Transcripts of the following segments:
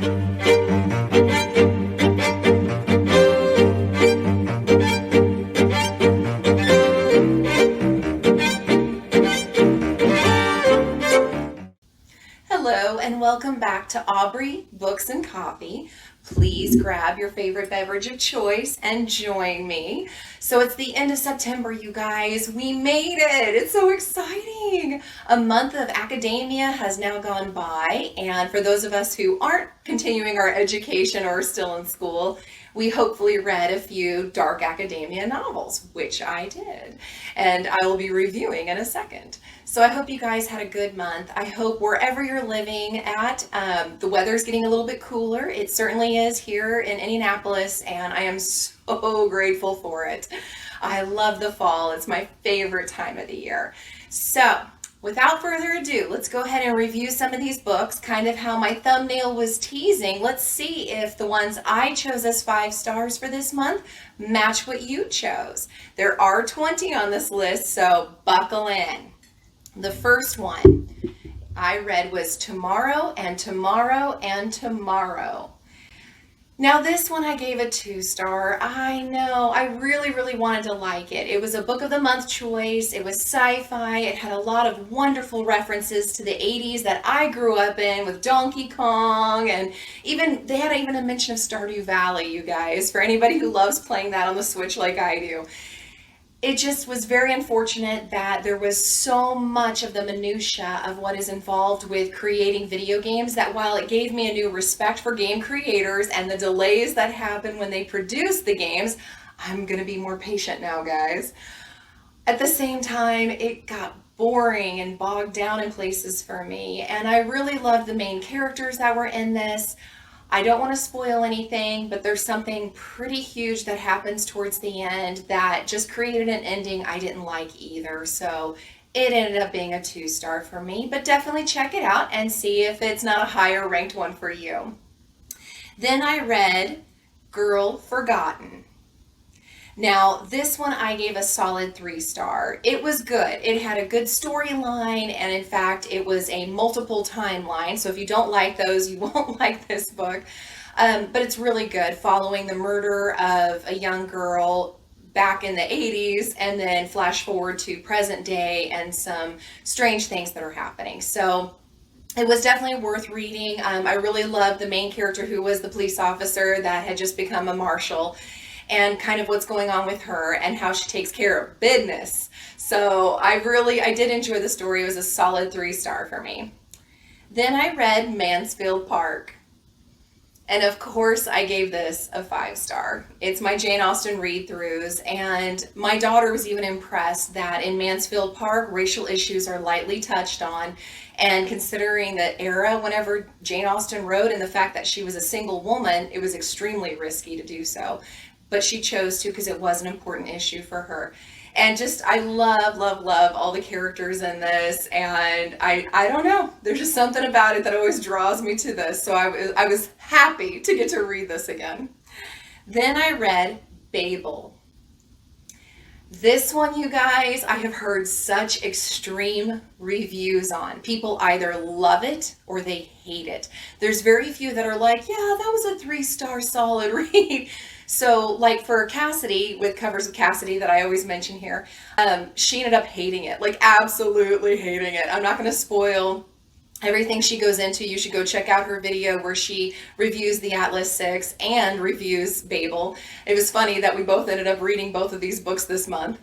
Hello and welcome back to Aubrey Books and Coffee. Please grab your favorite beverage of choice and join me. So it's the end of September, you guys. We made it. It's so exciting. A month of academia has now gone by, and for those of us who aren't continuing our education or are still in school, we hopefully read a few dark academia novels, which I did, and I will be reviewing in a second. So I hope you guys had a good month. I hope wherever you're living at, the weather's getting a little bit cooler. It certainly is here in Indianapolis, and I am so grateful for it. I love the fall. It's my favorite time of the year. So without further ado, let's go ahead and review some of these books, kind of how my thumbnail was teasing. Let's see if the ones I chose as 5 stars for this month match what you chose. There are 20 on this list, so buckle in. The first one I read was Tomorrow and Tomorrow and Tomorrow. Now this one I gave a 2 star. I know, I really wanted to like it. It was a book of the month choice. It was sci-fi. It had a lot of wonderful references to the 80s that I grew up in with Donkey Kong, and they had even a mention of Stardew Valley, you guys, for anybody who loves playing that on the Switch like I do. It just was very unfortunate that there was so much of the minutia of what is involved with creating video games that while it gave me a new respect for game creators and the delays that happen when they produce the games, I'm gonna be more patient now, guys. At the same time, it got boring and bogged down in places for me, and I really loved the main characters that were in this. I don't want to spoil anything, but there's something pretty huge that happens towards the end that just created an ending I didn't like either. So it ended up being a 2 star for me, but definitely check it out and see if it's not a higher ranked one for you. Then I read Girl Forgotten. Now, this one I gave a solid 3 star. It was good. It had a good storyline, and in fact, it was a multiple timeline. So if you don't like those, you won't like this book. But it's really good, following the murder of a young girl back in the 80s, and then flash forward to present day and some strange things that are happening. So it was definitely worth reading. I really loved the main character, who was the police officer that had just become a marshal, and kind of what's going on with her and how she takes care of business. So I did enjoy the story. It was a solid 3 star for me. Then I read Mansfield Park. And of course I gave this a 5 star. It's my Jane Austen read-throughs, and my daughter was even impressed that in Mansfield Park, racial issues are lightly touched on. And considering the era whenever Jane Austen wrote and the fact that she was a single woman, it was extremely risky to do so. But she chose to because it was an important issue for her. And just, I love all the characters in this, and I don't know, there's just something about it that always draws me to this, so I was happy to get to read this again. Then I read Babel. This one, you guys, I have heard such extreme reviews on. People either love it or they hate it. There's very few that are like, yeah, that was a 3 star solid read. So like for Cassidy, with Covers of Cassidy that I always mention here, she ended up hating it, like absolutely hating it. I'm not going to spoil everything she goes into. You should go check out her video where she reviews the Atlas 6 and reviews Babel. It was funny that we both ended up reading both of these books this month.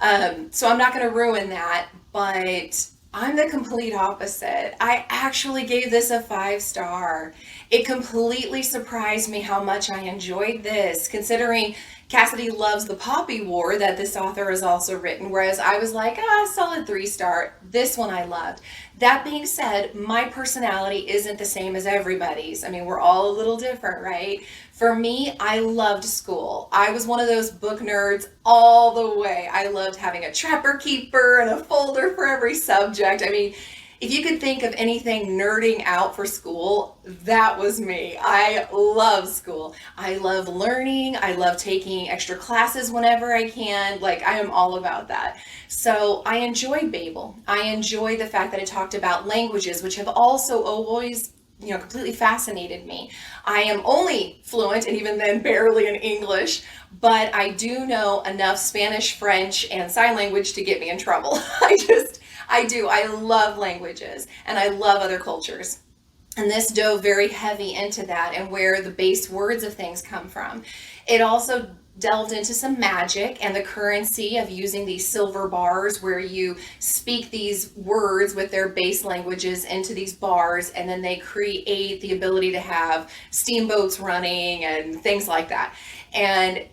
So I'm not going to ruin that, but I'm the complete opposite. I actually gave this a 5 star. It completely surprised me how much I enjoyed this, considering Cassidy loves the Poppy War that this author has also written, whereas I was like, solid 3 star. This one I loved. That being said, my personality isn't the same as everybody's. I mean, we're all a little different, right? For me, I loved school. I was one of those book nerds all the way. I loved having a Trapper Keeper and a folder for every subject. I mean, if you could think of anything nerding out for school, that was me. I love school. I love learning. I love taking extra classes whenever I can. Like, I am all about that. So I enjoyed Babel. I enjoyed the fact that it talked about languages, which have also always completely fascinated me. I am only fluent, and even then barely, in English, but I do know enough Spanish, French, and sign language to get me in trouble. I do. I love languages, and I love other cultures. And this dove very heavy into that and where the base words of things come from. It also delved into some magic and the currency of using these silver bars where you speak these words with their base languages into these bars, and then they create the ability to have steamboats running and things like that. And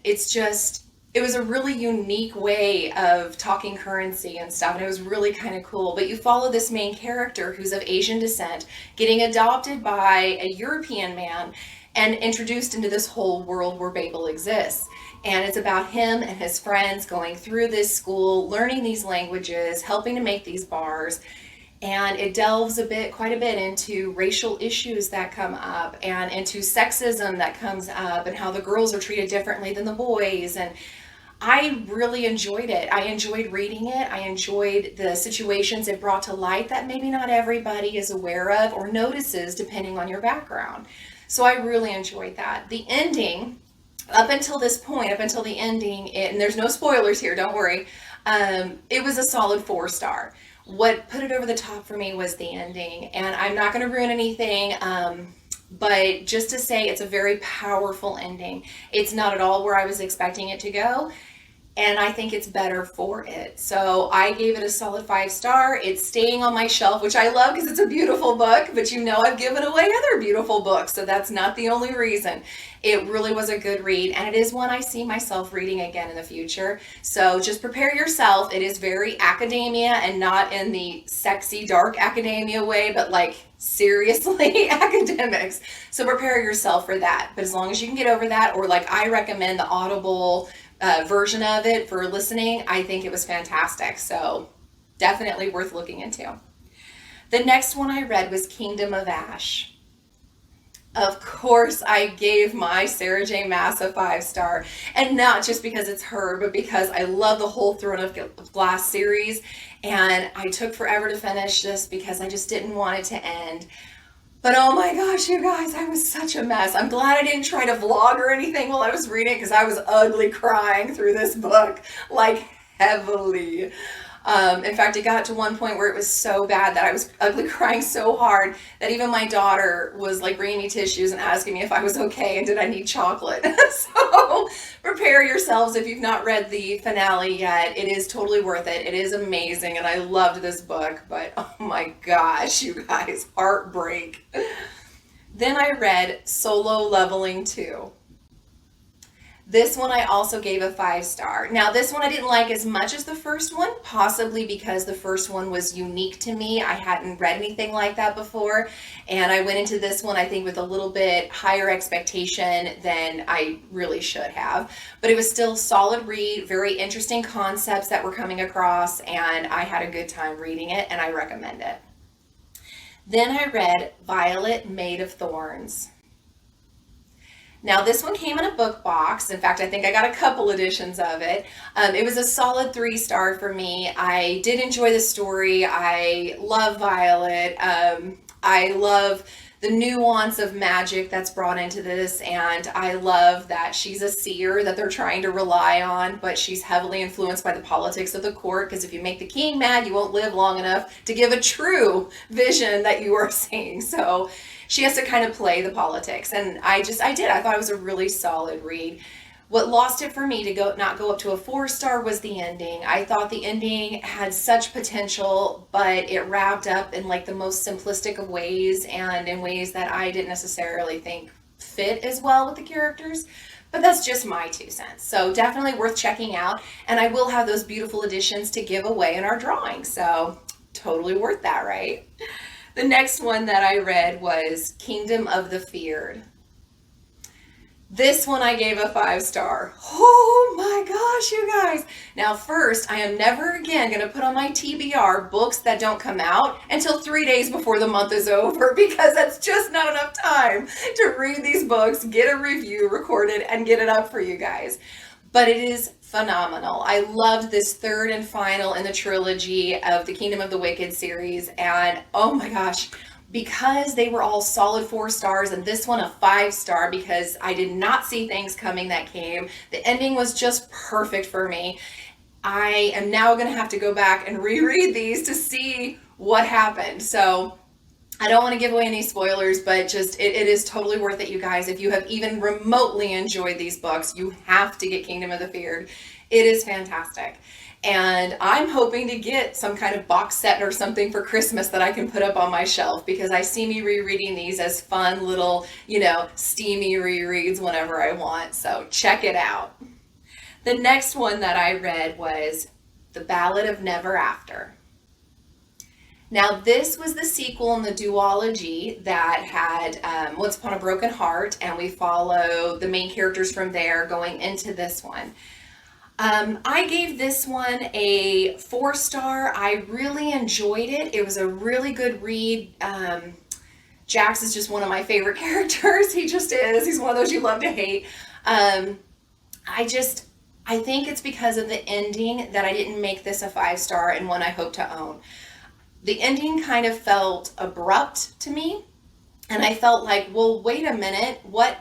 it was a really unique way of talking currency and stuff, and it was really kind of cool. But you follow this main character who's of Asian descent, getting adopted by a European man and introduced into this whole world where Babel exists. And it's about him and his friends going through this school, learning these languages, helping to make these bars. And it delves quite a bit into racial issues that come up and into sexism that comes up and how the girls are treated differently than the boys. And I really enjoyed it. I enjoyed reading it. I enjoyed the situations it brought to light that maybe not everybody is aware of or notices depending on your background. So I really enjoyed that. The ending, up until this point, up until the ending, and there's no spoilers here, don't worry, it was a solid 4-star. What put it over the top for me was the ending, and I'm not going to ruin anything, but just to say it's a very powerful ending. It's not at all where I was expecting it to go, and I think it's better for it. So I gave it a solid 5-star. It's staying on my shelf, which I love because it's a beautiful book, but I've given away other beautiful books, so that's not the only reason. It really was a good read, and it is one I see myself reading again in the future. So just prepare yourself. It is very academia, and not in the sexy, dark academia way, but like seriously academics. So prepare yourself for that. But as long as you can get over that, or like I recommend the Audible version of it for listening, I think it was fantastic. So definitely worth looking into. The next one I read was Kingdom of Ash. Of course, I gave my Sarah J. Maas a 5-star, and not just because it's her, but because I love the whole Throne of Glass series, and I took forever to finish this because I just didn't want it to end. But oh my gosh, you guys, I was such a mess. I'm glad I didn't try to vlog or anything while I was reading it, because I was ugly crying through this book, like heavily. In fact, it got to one point where it was so bad that I was ugly crying so hard that even my daughter was like bringing me tissues and asking me if I was okay and did I need chocolate. So prepare yourselves if you've not read the finale yet. It is totally worth it. It is amazing, and I loved this book, but oh my gosh, you guys, heartbreak. Then I read Solo Leveling 2. This one I also gave a 5-star. Now this one I didn't like as much as the first one, possibly because the first one was unique to me. I hadn't read anything like that before, and I went into this one I think with a little bit higher expectation than I really should have. But it was still a solid read, very interesting concepts that were coming across, and I had a good time reading it, and I recommend it. Then I read Violet Made of Thorns. Now this one came in a book box. In fact, I think I got a couple editions of it. It was a solid 3-star for me. I did enjoy the story. I love Violet. I love the nuance of magic that's brought into this, and I love that she's a seer that they're trying to rely on, but she's heavily influenced by the politics of the court, because if you make the king mad, you won't live long enough to give a true vision that you are seeing. So she has to kind of play the politics, and I thought it was a really solid read. What lost it for me to not go up to a 4-star was the ending. I thought the ending had such potential, but it wrapped up in like the most simplistic of ways, and in ways that I didn't necessarily think fit as well with the characters. But that's just my 2 cents. So definitely worth checking out, and I will have those beautiful editions to give away in our drawing. So totally worth that, right? The next one that I read was Kingdom of the Feared. This one I gave a 5-star. Oh my gosh, you guys. Now first, I am never again going to put on my TBR books that don't come out until 3 days before the month is over, because that's just not enough time to read these books, get a review recorded, and get it up for you guys. But it is phenomenal. I loved this 3rd and final in the trilogy of the Kingdom of the Wicked series, and oh my gosh, because they were all solid 4 stars and this one a 5 star because I did not see things coming that came. The ending was just perfect for me. I am now going to have to go back and reread these to see what happened. So I don't want to give away any spoilers, but just it is totally worth it, you guys. If you have even remotely enjoyed these books, you have to get Kingdom of the Feared. It is fantastic. And I'm hoping to get some kind of box set or something for Christmas that I can put up on my shelf, because I see me rereading these as fun little, steamy rereads whenever I want. So check it out. The next one that I read was The Ballad of Never After. Now, this was the sequel in the duology that had Once Upon a Broken Heart, and we follow the main characters from there going into this one. I gave this one a 4 star. I really enjoyed it. It was a really good read. Jax is just one of my favorite characters. He just is. He's one of those you love to hate. I think it's because of the ending that I didn't make this a 5 star and one I hope to own. The ending kind of felt abrupt to me, and I felt like, well, wait a minute, what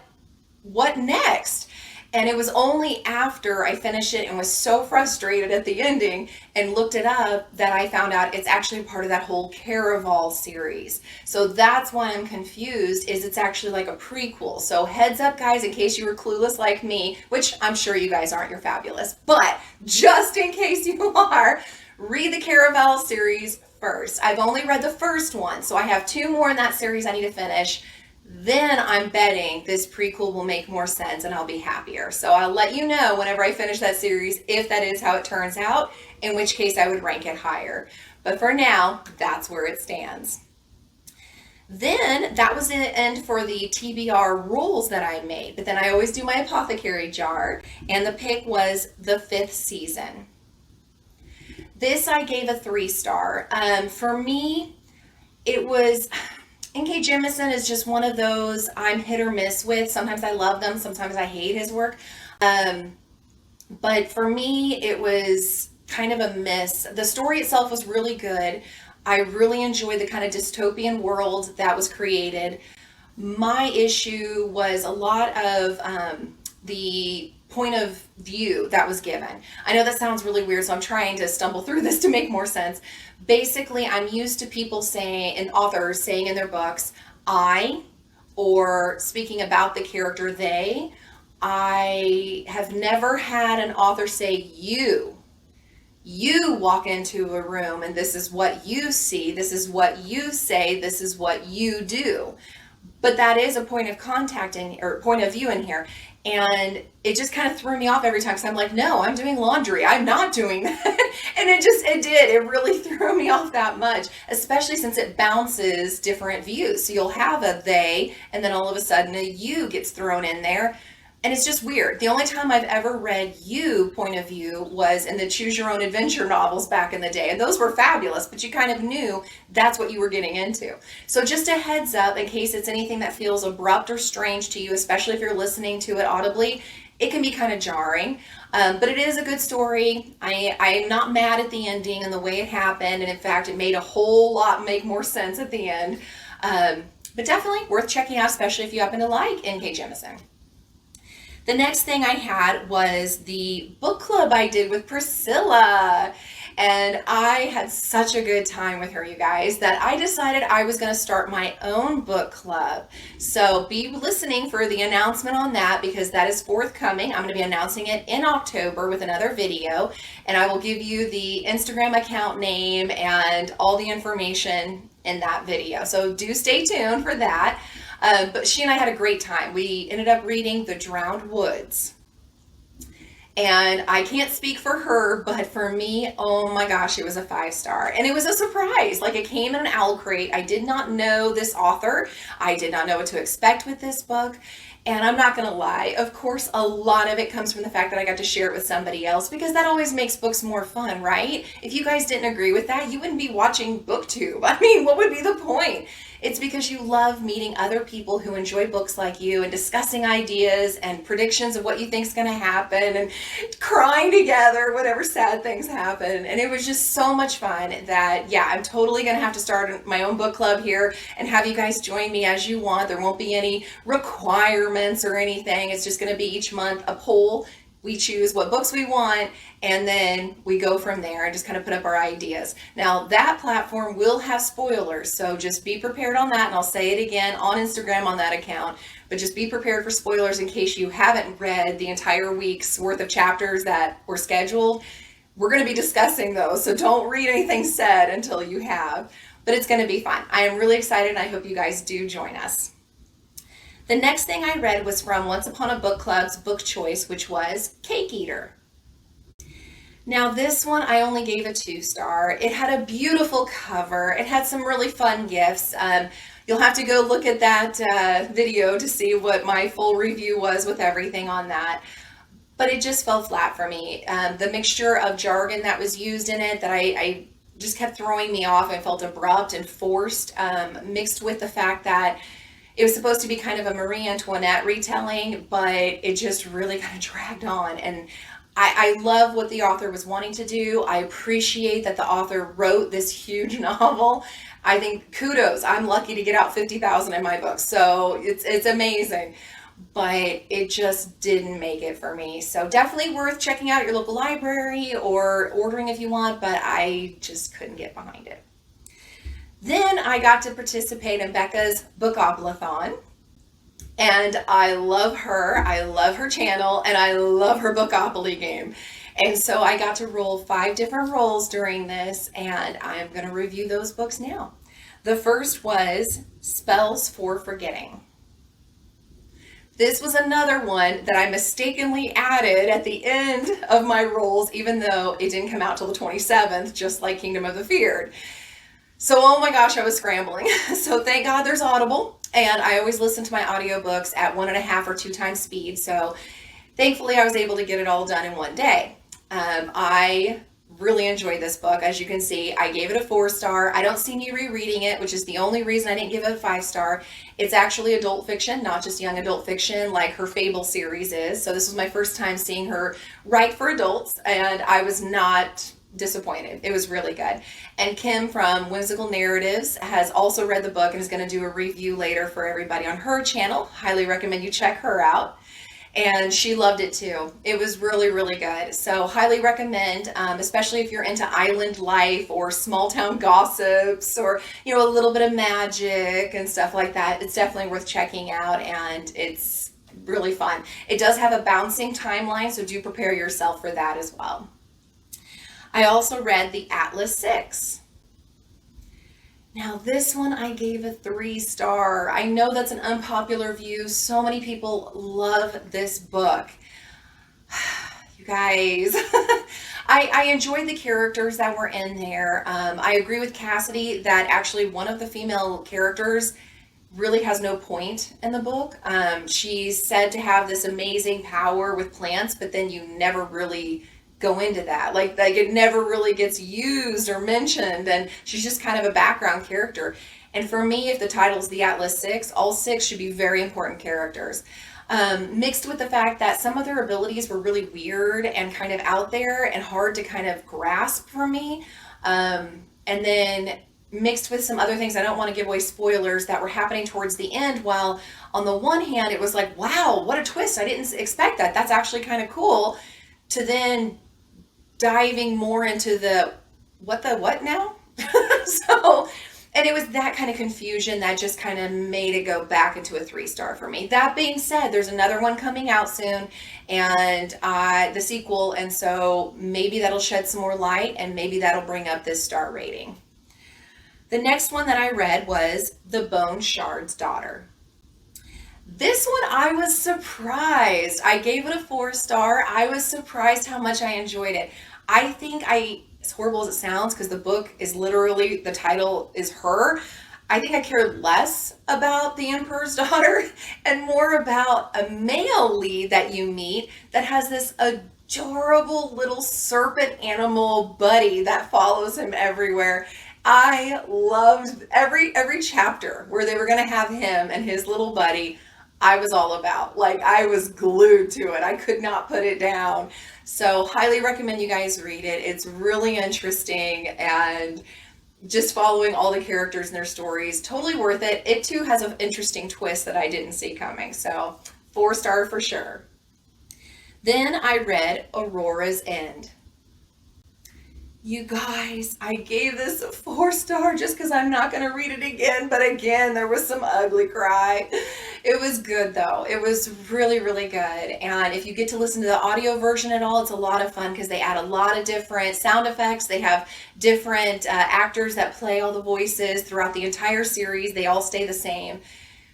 next? And it was only after I finished it and was so frustrated at the ending and looked it up that I found out it's actually part of that whole Caraval series. So that's why I'm confused, is it's actually like a prequel. So heads up, guys, in case you were clueless like me, which I'm sure you guys aren't, you're fabulous, but just in case you are, read the Caraval series first. I've only read the first one, so I have 2 more in that series I need to finish. Then I'm betting this prequel will make more sense and I'll be happier. So I'll let you know whenever I finish that series if that is how it turns out, in which case I would rank it higher. But for now, that's where it stands. Then that was the end for the TBR rules that I made. But then I always do my Apothecary Jar, and the pick was the 5th season. This I gave a 3 star. For me, it was... N.K. Jemisin is just one of those I'm hit or miss with. Sometimes I love them, sometimes I hate his work. But for me, it was kind of a miss. The story itself was really good. I really enjoyed the kind of dystopian world that was created. My issue was a lot of the point of view that was given. I know that sounds really weird, so I'm trying to stumble through this to make more sense. Basically, I'm used to people saying, and authors saying in their books, I, or speaking about the character they. I have never had an author say you. You walk into a room and this is what you see, this is what you say, this is what you do. But that is a point of contact or point of view in here. And it just kind of threw me off every time, because I'm like, no, I'm doing laundry. I'm not doing that. And it really threw me off that much, especially since it bounces different views. So you'll have a they, and then all of a sudden a you gets thrown in there. And it's just weird. The only time I've ever read you point of view was in the Choose Your Own Adventure novels back in the day. And those were fabulous, but you kind of knew that's what you were getting into. So just a heads up, in case it's anything that feels abrupt or strange to you, especially if you're listening to it audibly, it can be kind of jarring. But it is a good story. I am not mad at the ending and the way it happened. And in fact, it made a whole lot make more sense at the end. But definitely worth checking out, especially if you happen to like N.K. Jemisin. The next thing I had was the book club I did with Priscilla. And I had such a good time with her, you guys, that I decided I was going to start my own book club. So be listening for the announcement on that, because that is forthcoming. I'm going to be announcing it in October with another video. And I will give you the Instagram account name and all the information in that video. So do stay tuned for that. But she and I had a great time. We ended up reading The Drowned Woods. And I can't speak for her, but for me, oh my gosh, it was a 5 star. And it was a surprise. Like, it came in an owl crate. I did not know this author. I did not know what to expect with this book. And I'm not going to lie, of course, a lot of it comes from the fact that I got to share it with somebody else, because that always makes books more fun, right? If you guys didn't agree with that, you wouldn't be watching BookTube. I mean, what would be the point? It's because you love meeting other people who enjoy books like you and discussing ideas and predictions of what you think is going to happen and crying together whenever sad things happen. And it was just so much fun that, yeah, I'm totally going to have to start my own book club here and have you guys join me as you want. There won't be any requirements or anything. It's just going to be each month a poll. We choose what books we want, and then we go from there and just kind of put up our ideas. Now, that platform will have spoilers, so just be prepared on that, and I'll say it again on Instagram on that account, but just be prepared for spoilers in case you haven't read the entire week's worth of chapters that were scheduled. We're going to be discussing those, so don't read anything said until you have, but it's going to be fun. I am really excited, and I hope you guys do join us. The next thing I read was from Once Upon a Book Club's book choice, which was Cake Eater. Now this one I only gave a 2-star. It had a beautiful cover. It had some really fun gifts. You'll have to go look at that video to see what my full review was with everything on that. But it just fell flat for me. The mixture of jargon that was used in it that I just kept throwing me off. I felt abrupt and forced, mixed with the fact that it was supposed to be kind of a Marie Antoinette retelling, but it just really kind of dragged on. And I love what the author was wanting to do. I appreciate that the author wrote this huge novel. I think kudos. I'm lucky to get out 50,000 in my book. So it's amazing. But it just didn't make it for me. So definitely worth checking out at your local library or ordering if you want, but I just couldn't get behind it. Then I got to participate in Becca's Bookoplathon, and I love her channel, and I love her Bookopoly game. And so I got to roll 5 different rolls during this, and I'm going to review those books now. The first was Spells for Forgetting. This was another one that I mistakenly added at the end of my rolls, even though it didn't come out till the 27th, just like Kingdom of the Feared. So, oh my gosh, I was scrambling. So thank God there's Audible. And I always listen to my audiobooks at 1.5 or 2 times speed. So thankfully I was able to get it all done in one day. I really enjoyed this book. As you can see, I gave it a 4-star. I don't see me rereading it, which is the only reason I didn't give it a 5-star. It's actually adult fiction, not just young adult fiction like her Fable series is. So this was my first time seeing her write for adults, and I was not disappointed. It was really good. And Kim from Whimsical Narratives has also read the book and is going to do a review later for everybody on her channel. Highly recommend you check her out. And she loved it too. It was really, really good. So highly recommend, especially if you're into island life or small town gossips or, a little bit of magic and stuff like that. It's definitely worth checking out, and it's really fun. It does have a bouncing timeline, so do prepare yourself for that as well. I also read The Atlas 6. Now this one I gave a 3-star. I know that's an unpopular view. So many people love this book. You guys, I enjoyed the characters that were in there. I agree with Cassidy that actually one of the female characters really has no point in the book. She's said to have this amazing power with plants, but then you never really go into that. Like it never really gets used or mentioned, and she's just kind of a background character. And for me, if the title's The Atlas 6, all 6 should be very important characters. Mixed with the fact that some of their abilities were really weird and kind of out there and hard to kind of grasp for me. And then mixed with some other things, I don't want to give away spoilers, that were happening towards the end, while on the one hand it was like, wow, what a twist, I didn't expect that, that's actually kind of cool, to then diving more into the what now. So, and it was that kind of confusion that just kind of made it go back into a 3-star for me. That being said, there's another one coming out soon, and the sequel, and so maybe that'll shed some more light, and maybe that'll bring up this star rating. The next one that I read was The Bone Shard's Daughter. This one I was surprised. I gave it a 4-star. I was surprised how much I enjoyed it. I think as horrible as it sounds, because the book is literally, the title is her, I think I cared less about the Emperor's Daughter and more about a male lead that you meet that has this adorable little serpent animal buddy that follows him everywhere. I loved every chapter where they were going to have him and his little buddy. I was all about. Like, I was glued to it. I could not put it down. So, highly recommend you guys read it. It's really interesting and just following all the characters and their stories. Totally worth it. It too has an interesting twist that I didn't see coming. So, 4-star for sure. Then I read Aurora's End. You guys, I gave this a 4-star just because I'm not going to read it again. But again, there was some ugly cry. It was good though. It was really, really good. And if you get to listen to the audio version at all, it's a lot of fun because they add a lot of different sound effects. They have different actors that play all the voices throughout the entire series. They all stay the same.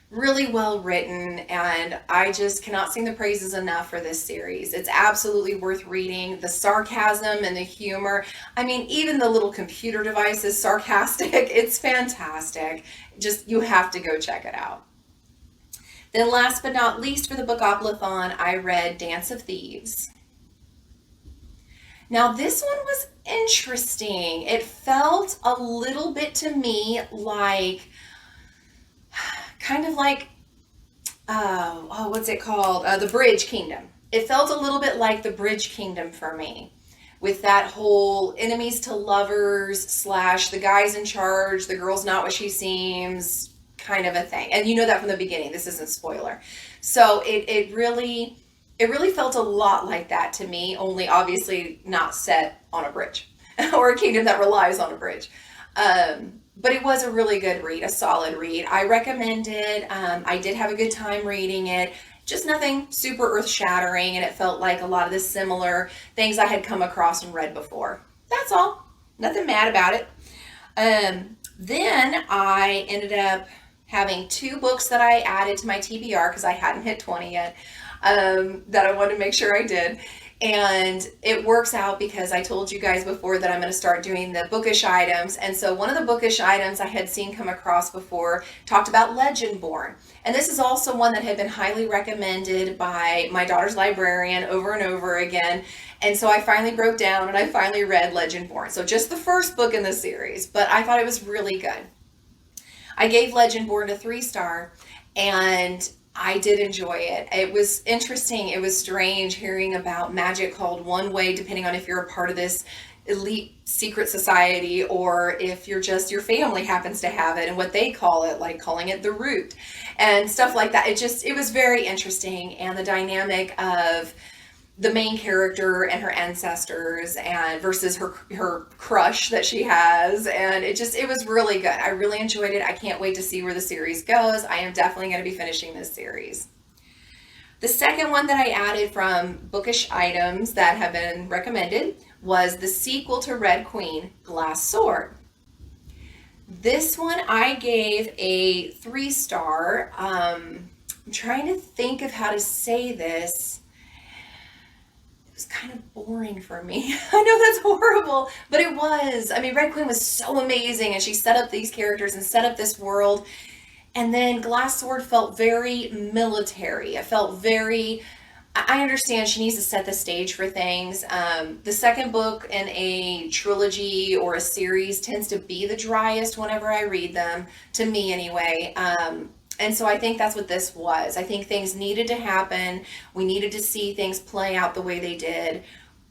Really well written, and I just cannot sing the praises enough for this series. It's absolutely worth reading. The sarcasm and the humor. I mean, even the little computer device is sarcastic. It's fantastic. Just, you have to go check it out. Then last but not least for the Bookoplathon, I read Dance of Thieves. Now this one was interesting. It felt a little bit to me like kind of like, what's it called? The Bridge Kingdom. It felt a little bit like the Bridge Kingdom for me, with that whole enemies to lovers / the guy's in charge, the girl's not what she seems kind of a thing. And you know that from the beginning. This isn't spoiler. So it really felt a lot like that to me, only obviously not set on a bridge or a kingdom that relies on a bridge. But it was a really good read, a solid read. I recommend it. I did have a good time reading it. Just nothing super earth-shattering, and it felt like a lot of the similar things I had come across and read before. That's all. Nothing mad about it. Then I ended up having 2 books that I added to my TBR because I hadn't hit 20 yet, that I wanted to make sure I did. And it works out because I told you guys before that I'm going to start doing the bookish items. And so one of the bookish items I had seen come across before talked about Legendborn. And this is also one that had been highly recommended by my daughter's librarian over and over again. And so I finally broke down and I finally read Legendborn. So just the first book in the series, but I thought it was really good. I gave Legendborn a 3-star, and I did enjoy it. It was interesting. It was strange hearing about magic called one way, depending on if you're a part of this elite secret society or if you're just, your family happens to have it, and what they call it, like calling it the root and stuff like that. It was very interesting. And the dynamic of the main character and her ancestors and versus her crush that she has, and it was really good. I really enjoyed it. I can't wait to see where the series goes. I am definitely going to be finishing this series. The second one that I added from bookish items that have been recommended was the sequel to Red Queen, Glass Sword. This one I gave a 3-star. I'm trying to think of how to say this. It was kind of boring for me. I know that's horrible, but it was. I mean, Red Queen was so amazing, and she set up these characters and set up this world. And then Glass Sword felt very military. It felt very, I understand she needs to set the stage for things. The second book in a trilogy or a series tends to be the driest whenever I read them, to me anyway. And so I think that's what this was. I think things needed to happen. We needed to see things play out the way they did.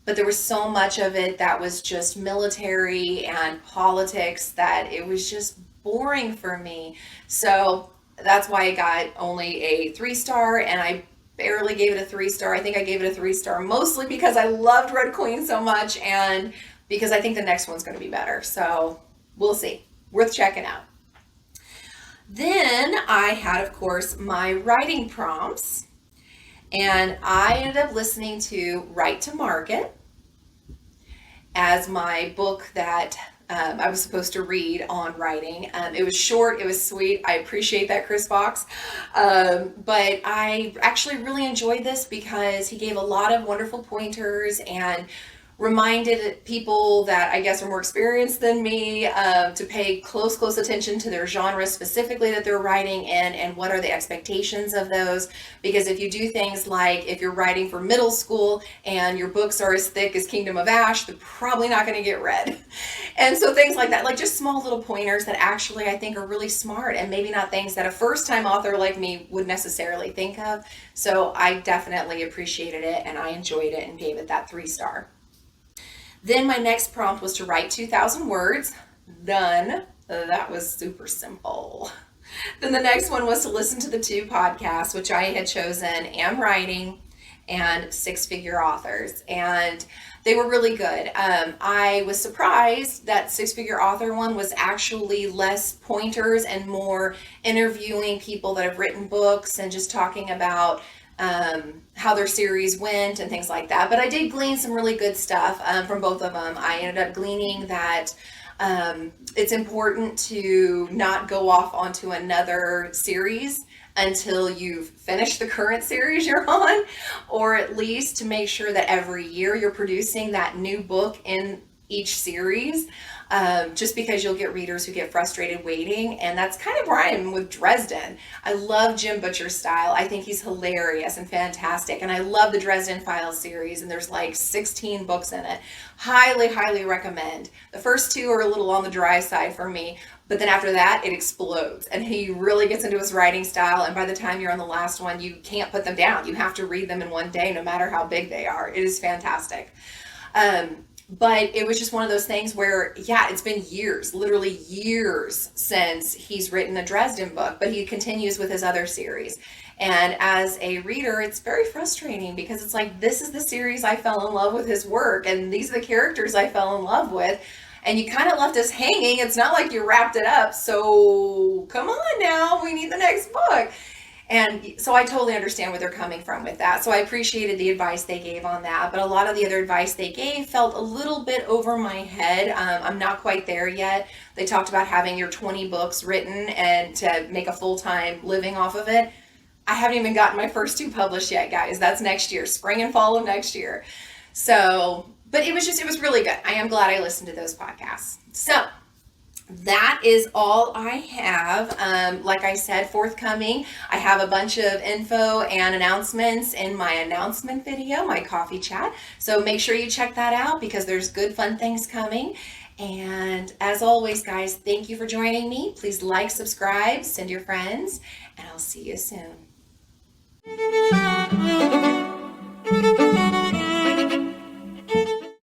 But there was so much of it that was just military and politics that it was just boring for me. So that's why I got only a 3-star, and I barely gave it a 3-star. I think I gave it a 3-star mostly because I loved Red Queen so much and because I think the next one's going to be better. So we'll see. Worth checking out. Then I had, of course, my writing prompts, and I ended up listening to Write to Market as my book that I was supposed to read on writing. It was short, it was sweet. I appreciate that, Chris Fox. But I actually really enjoyed this because he gave a lot of wonderful pointers and reminded people that I guess are more experienced than me to pay close attention to their genre specifically that they're writing in, and what are the expectations of those. Because if you do things like, if you're writing for middle school and your books are as thick as Kingdom of Ash, they're probably not going to get read. And so things like that, like just small little pointers that actually I think are really smart, and maybe not things that a first time author like me would necessarily think of. So I definitely appreciated it, and I enjoyed it and gave it that 3-star. Then my next prompt was to write 2,000 words. Done. That was super simple. Then the next one was to listen to the 2 podcasts, which I had chosen, Am Writing and Six Figure Authors. And they were really good. I was surprised that Six Figure Author one was actually less pointers and more interviewing people that have written books and just talking about how their series went and things like that. But I did glean some really good stuff from both of them. I ended up gleaning that it's important to not go off onto another series until you've finished the current series you're on, or at least to make sure that every year you're producing that new book in each series, just because you'll get readers who get frustrated waiting. And that's kind of where I am with Dresden. I love Jim Butcher's style. I think he's hilarious and fantastic. And I love the Dresden Files series, and there's like 16 books in it. Highly recommend. The first 2 are a little on the dry side for me, but then after that, it explodes. And he really gets into his writing style. And by the time you're on the last one, you can't put them down. You have to read them in one day, no matter how big they are. It is fantastic. But it was just one of those things where, yeah, it's been years, literally years since he's written a Dresden book, but he continues with his other series. And as a reader, it's very frustrating, because it's like, this is the series I fell in love with his work, and these are the characters I fell in love with. And you kind of left us hanging. It's not like you wrapped it up. So come on now, we need the next book. And so I totally understand where they're coming from with that. So I appreciated the advice they gave on that. But a lot of the other advice they gave felt a little bit over my head. I'm not quite there yet. They talked about having your 20 books written and to make a full-time living off of it. I haven't even gotten my first 2 published yet, guys. That's next year, spring and fall of next year. So, but it was really good. I am glad I listened to those podcasts. So that is all I have. Like I said, forthcoming, I have a bunch of info and announcements in my announcement video, my coffee chat. So make sure you check that out, because there's good, fun things coming. And as always, guys, thank you for joining me. Please like, subscribe, send your friends, and I'll see you soon.